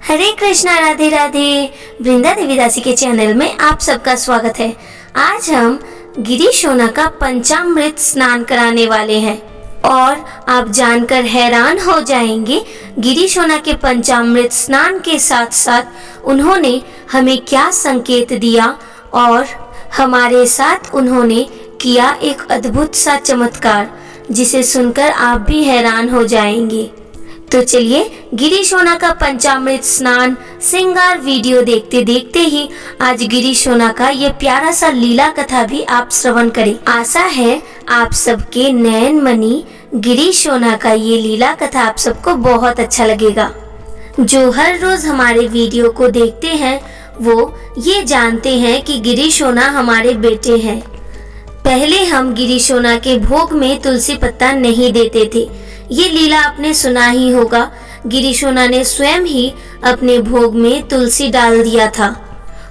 हरे कृष्णा, राधे राधे। वृंदा देवी दासी के चैनल में आप सबका स्वागत है। आज हम गिरी शोना का पंचामृत स्नान कराने वाले हैं और आप जानकर हैरान हो जाएंगे गिरी शोना के पंचामृत स्नान के साथ साथ उन्होंने हमें क्या संकेत दिया और हमारे साथ उन्होंने किया एक अद्भुत सा चमत्कार, जिसे सुनकर आप भी हैरान हो जाएंगे। तो चलिए गिरी शोना का पंचामृत स्नान श्रृंगार वीडियो देखते देखते ही आज गिरी शोना का ये प्यारा सा लीला कथा भी आप श्रवण करें। आशा है आप सबके नयन मणि गिरी शोना का ये लीला कथा आप सबको बहुत अच्छा लगेगा। जो हर रोज हमारे वीडियो को देखते हैं वो ये जानते हैं कि गिरी शोना हमारे बेटे हैं। पहले हम गिरी शोना के भोग में तुलसी पत्ता नहीं देते थे। ये लीला आपने सुना ही होगा। गिरी शोना ने स्वयं ही अपने भोग में तुलसी डाल दिया था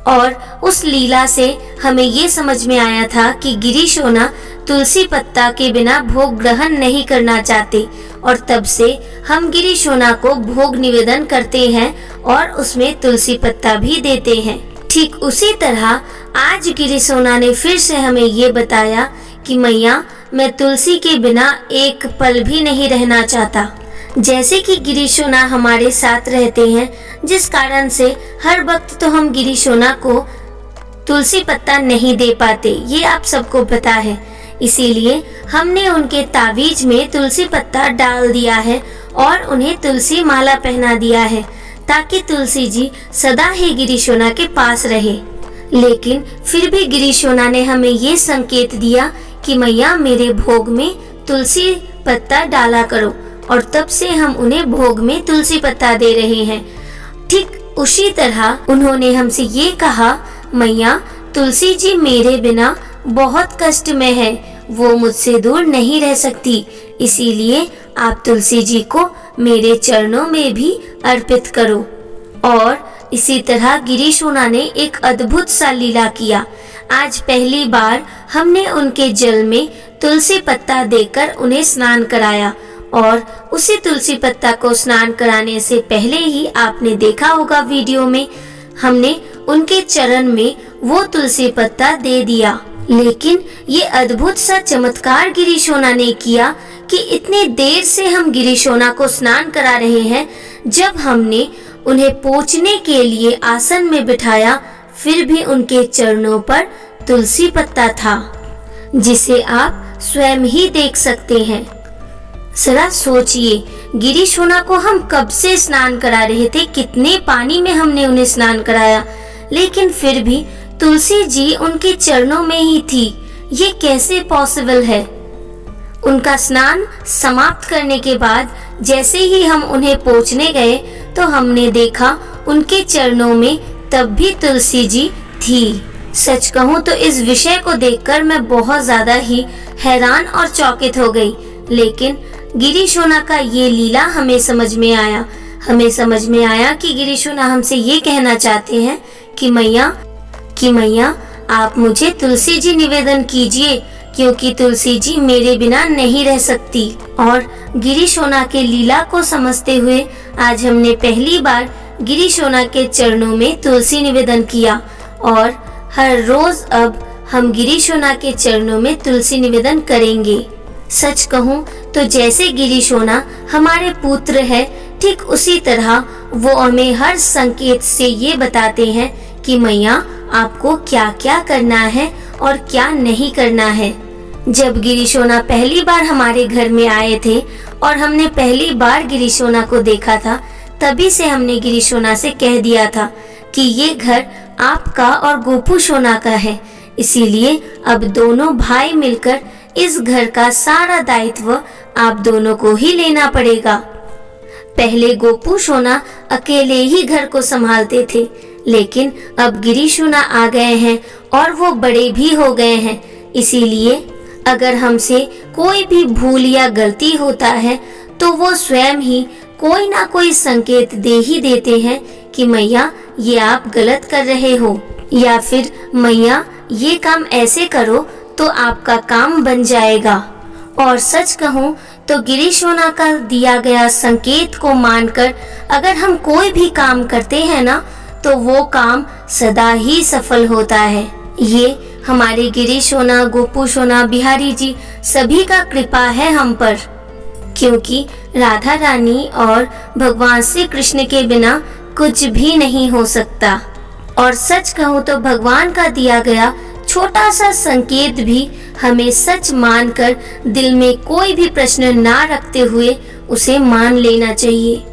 और उस लीला से हमें ये समझ में आया था कि गिरी शोना तुलसी पत्ता के बिना भोग ग्रहण नहीं करना चाहते और तब से हम गिरी शोना को भोग निवेदन करते हैं और उसमें तुलसी पत्ता भी देते हैं। ठीक उसी तरह आज गिरी शोना ने फिर से हमें ये बताया कि मैया, मैं तुलसी के बिना एक पल भी नहीं रहना चाहता। जैसे कि गिरी शोना हमारे साथ रहते हैं, जिस कारण से हर वक्त तो हम गिरी शोना को तुलसी पत्ता नहीं दे पाते, ये आप सबको पता है। इसीलिए हमने उनके तावीज में तुलसी पत्ता डाल दिया है और उन्हें तुलसी माला पहना दिया है ताकि तुलसी जी सदा ही गिरी शोना के पास रहे। लेकिन फिर भी गिरी शोना ने हमें ये संकेत दिया कि मैया, मेरे भोग में तुलसी पत्ता डाला करो और तब से हम उन्हें भोग में तुलसी पत्ता दे रहे हैं। ठीक उसी तरह उन्होंने हमसे ये कहा, मैया, तुलसी जी मेरे बिना बहुत कष्ट में है, वो मुझसे दूर नहीं रह सकती, इसीलिए आप तुलसी जी को मेरे चरणों में भी अर्पित करो। और इसी तरह गिरी शोना ने एक अद्भुत सा लीला किया। आज पहली बार हमने उनके जल में तुलसी पत्ता देकर उन्हें स्नान कराया और उसी तुलसी पत्ता को स्नान कराने से पहले ही आपने देखा होगा वीडियो में, हमने उनके चरण में वो तुलसी पत्ता दे दिया। लेकिन ये अद्भुत सा चमत्कार गिरी शोना ने किया कि इतनी देर से हम गिरी शोना को स्नान करा रहे हैं, जब हमने उन्हें पोंछने के लिए आसन में बिठाया फिर भी उनके चरणों पर तुलसी पत्ता था, जिसे आप स्वयं ही देख सकते हैं। जरा सोचिए, गिरी शोना को हम कब से स्नान करा रहे थे, कितने पानी में हमने उन्हें स्नान कराया, लेकिन फिर भी तुलसी जी उनके चरणों में ही थी। ये कैसे पॉसिबल है? उनका स्नान समाप्त करने के बाद जैसे ही हम उन्हें पोंछने गए तो हमने देखा उनके चरणों में तब भी तुलसी जी थी। सच कहूँ तो इस विषय को देखकर मैं बहुत ज्यादा ही हैरान और चौकित हो गई। लेकिन गिरी शोना का ये लीला हमें समझ में आया। हमें समझ में आया कि गिरी शोना हमसे ये कहना चाहते हैं कि मैया आप मुझे तुलसी जी निवेदन कीजिए, क्योंकि तुलसी जी मेरे बिना नहीं रह सकती। और गिरी शोना के लीला को समझते हुए आज हमने पहली बार गिरी शोना के चरणों में तुलसी निवेदन किया और हर रोज अब हम गिरी शोना के चरणों में तुलसी निवेदन करेंगे। सच कहूँ तो जैसे गिरी शोना हमारे पुत्र है, ठीक उसी तरह वो हमें हर संकेत से ये बताते हैं कि मैया, आपको क्या क्या करना है और क्या नहीं करना है। जब गिरी शोना पहली बार हमारे घर में आए थे और हमने पहली बार गिरी शोना को देखा था, तभी से हमने गिरी शोना से कह दिया था कि ये घर आपका और गोपू शोना का है, इसीलिए अब दोनों भाई मिलकर इस घर का सारा दायित्व आप दोनों को ही लेना पड़ेगा। पहले गोपू शोना अकेले ही घर को संभालते थे, लेकिन अब गिरी शोना आ गए हैं और वो बड़े भी हो गए हैं, इसीलिए अगर हमसे कोई भी भूल या गलती होता है तो वो स्वयं ही कोई ना कोई संकेत दे ही देते हैं कि मैया, ये आप गलत कर रहे हो, या फिर मैया, ये काम ऐसे करो तो आपका काम बन जाएगा। और सच कहूँ तो गिरीशोना का दिया गया संकेत को मानकर अगर हम कोई भी काम करते हैं ना, तो वो काम सदा ही सफल होता है। ये हमारे गिरीशोना, गोपूशोना, बिहारी जी सभी का कृपा है हम पर, क्योंकि राधा रानी और भगवान श्री कृष्ण के बिना कुछ भी नहीं हो सकता। और सच कहूँ तो भगवान का दिया गया छोटा सा संकेत भी हमें सच मानकर दिल में कोई भी प्रश्न ना रखते हुए उसे मान लेना चाहिए,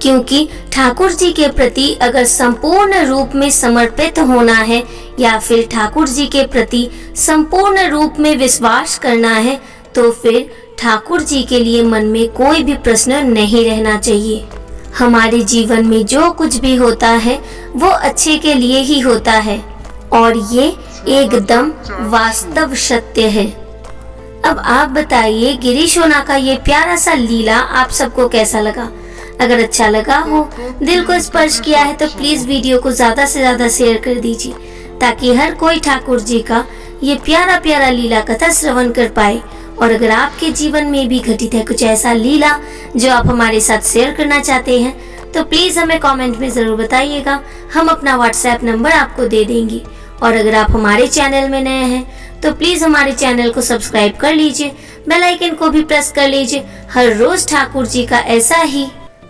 क्योंकि ठाकुर जी के प्रति अगर संपूर्ण रूप में समर्पित होना है या फिर ठाकुर जी के प्रति संपूर्ण रूप में विश्वास करना है, तो फिर ठाकुर जी के लिए मन में कोई भी प्रश्न नहीं रहना चाहिए। हमारे जीवन में जो कुछ भी होता है वो अच्छे के लिए ही होता है, और ये एकदम वास्तव सत्य है। अब आप बताइए गिरीशोना का ये प्यारा सा लीला आप सबको कैसा लगा? अगर अच्छा लगा हो, दिल को स्पर्श किया है, तो प्लीज वीडियो को ज्यादा से ज्यादा शेयर कर दीजिए, ताकि हर कोई ठाकुर जी का ये प्यारा प्यारा लीला कथा श्रवण कर पाए। और अगर आपके जीवन में भी घटित है कुछ ऐसा लीला जो आप हमारे साथ शेयर करना चाहते हैं, तो प्लीज हमें कमेंट में जरूर बताइएगा। हम अपना व्हाट्सएप नंबर आपको दे देंगे। और अगर आप हमारे चैनल में नए हैं तो प्लीज हमारे चैनल को सब्सक्राइब कर लीजिए, बेल आइकन को भी प्रेस कर लीजिए हर रोज ठाकुर जी का ऐसा ही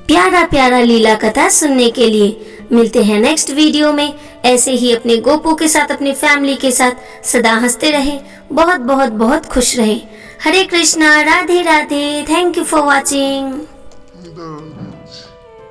प्यारा प्यारा लीला कथा सुनने के लिए। मिलते हैं नेक्स्ट वीडियो में। ऐसे ही अपने गोपू के साथ, अपनी फैमिली के साथ सदा हंसते रहे, बहुत बहुत बहुत खुश रहे। Hare Krishna, Radhe Radhe. Thank you for watching.